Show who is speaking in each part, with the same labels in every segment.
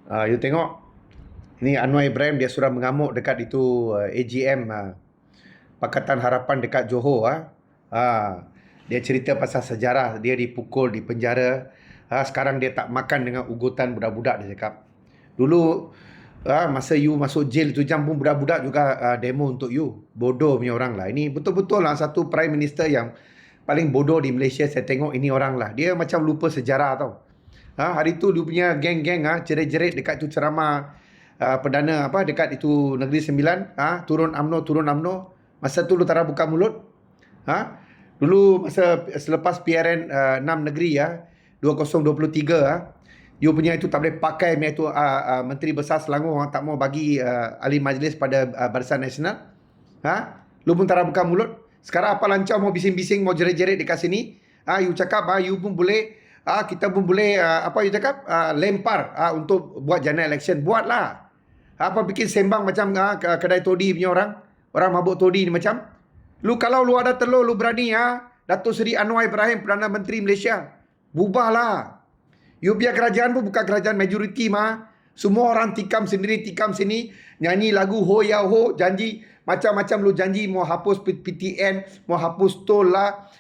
Speaker 1: You tengok ni Anwar Ibrahim, dia sudah mengamuk dekat itu AGM Pakatan Harapan dekat Johor. Dia cerita pasal sejarah dia dipukul di penjara. Sekarang dia tak makan dengan ugutan budak-budak, dia cakap. Dulu masa you masuk jail tu jam pun budak-budak juga demo untuk you. Bodoh punya orang lah. Ini betul-betul lah satu Prime Minister yang paling bodoh di Malaysia. Saya tengok ini orang lah. Dia macam lupa sejarah tau. Hari tu dia punya geng-geng jerit-jerit dekat tu ceramah Perdana dekat itu Negeri Sembilan, turun UMNO. Masa tu lu tak buka mulut. Dulu masa selepas PRN 6 negeri 2023 you punya itu tak boleh pakai punya itu Menteri Besar Selangor orang tak mau bagi ahli majlis pada Barisan Nasional. Lu pun tak buka mulut. Sekarang apa lancar mau bising-bising, mau jerit-jerit dekat sini. You cakap you pun boleh, kita pun boleh you cakap lempar untuk buat general election. Buatlah. Apa bikin sembang macam kedai todi punya orang mabuk todi ni macam. Kalau lu ada telur, lu berani Datuk Seri Anwar Ibrahim, Perdana Menteri Malaysia, bubarlah. You biar kerajaan pun bukan kerajaan majoriti Semua orang tikam sendiri, tikam sini, nyanyi lagu ho ya ho, janji macam-macam lu janji mau hapus PTN, mau hapus tol lah,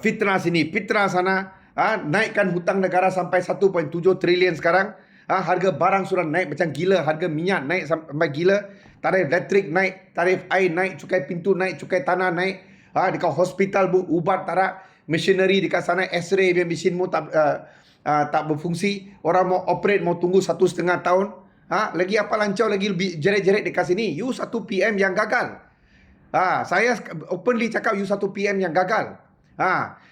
Speaker 1: fitnah sini, fitnah sana, naikkan hutang negara sampai 1.7 trilion sekarang. Harga barang sudah naik macam gila, harga minyak naik sampai gila, tarif elektrik naik, tarif air naik, cukai pintu naik, cukai tanah naik. Dekat hospital ubat tarak, machinery dekat sana, X-ray yang mesin mu tak berfungsi. Orang mau operate mau tunggu 1.5 tahun. Lagi apa lancau lagi jerit-jerit dekat sini. You satu PM yang gagal. Saya openly cakap you satu PM yang gagal.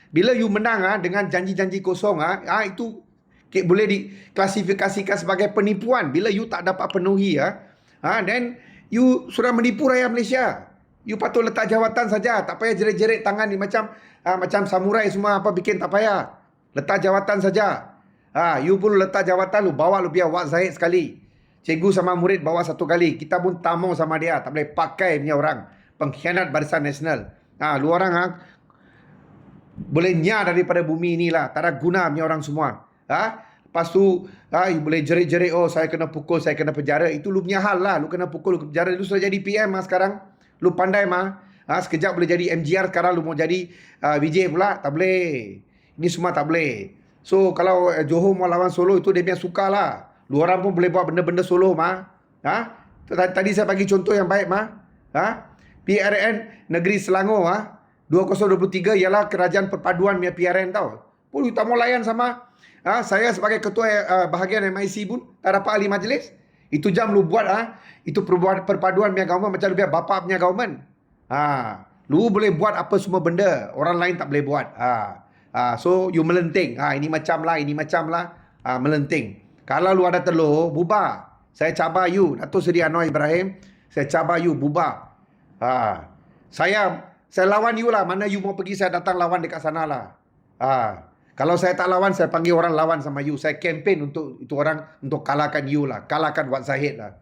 Speaker 1: Bila you menang dengan janji-janji kosong, itu boleh diklasifikasikan sebagai penipuan. Bila you tak dapat penuhi, then you sudah menipu rakyat Malaysia. You patut letak jawatan saja. Tak payah jerit-jerit tangan ni macam samurai semua bikin, tak payah. Letak jawatan saja. You pun letak jawatan, lu bawa lu biar Wak Zahid sekali. Cikgu sama murid bawa satu kali. Kita pun tamu sama dia. Tak boleh pakai punya orang. Pengkhianat Barisan Nasional. Lu orang boleh nyar daripada bumi inilah. Tak ada guna punya orang semua. Lepas tu boleh jerit-jerit, saya kena pukul, saya kena penjara. Itu lu punya hal lah. Lu kena pukul, lu kena penjara. Lu sudah jadi PM sekarang. Lu pandai sekejap boleh jadi MGR, sekarang lu mau jadi VJ pula. Tak boleh. Ini semua tak boleh. So kalau Johor mau lawan Solo, itu dia punya suka lah. Lu orang pun boleh buat benda-benda Solo Tadi saya bagi contoh yang baik PRN Negeri Selangor 2023 ialah kerajaan perpaduan punya PRN tau. Pun you tak mau layan sama saya sebagai ketua bahagian MIC pun tak dapat ahli majlis. Itu jam lu buat itu perpaduan punya government macam lu biar bapa punya government. Lu boleh buat apa semua benda, orang lain tak boleh buat. So you melenting. Ini macam lah, melenting. Kalau lu ada telur, bubar. Saya cabar you, Datuk Seri Anwar Ibrahim, saya cabar you, bubar. Saya lawan you lah. Mana you mau pergi, saya datang lawan dekat sana lah. Kalau saya tak lawan, saya panggil orang lawan sama you. Saya campaign untuk itu orang, untuk kalahkan you lah. Kalahkan Wak Zahid lah.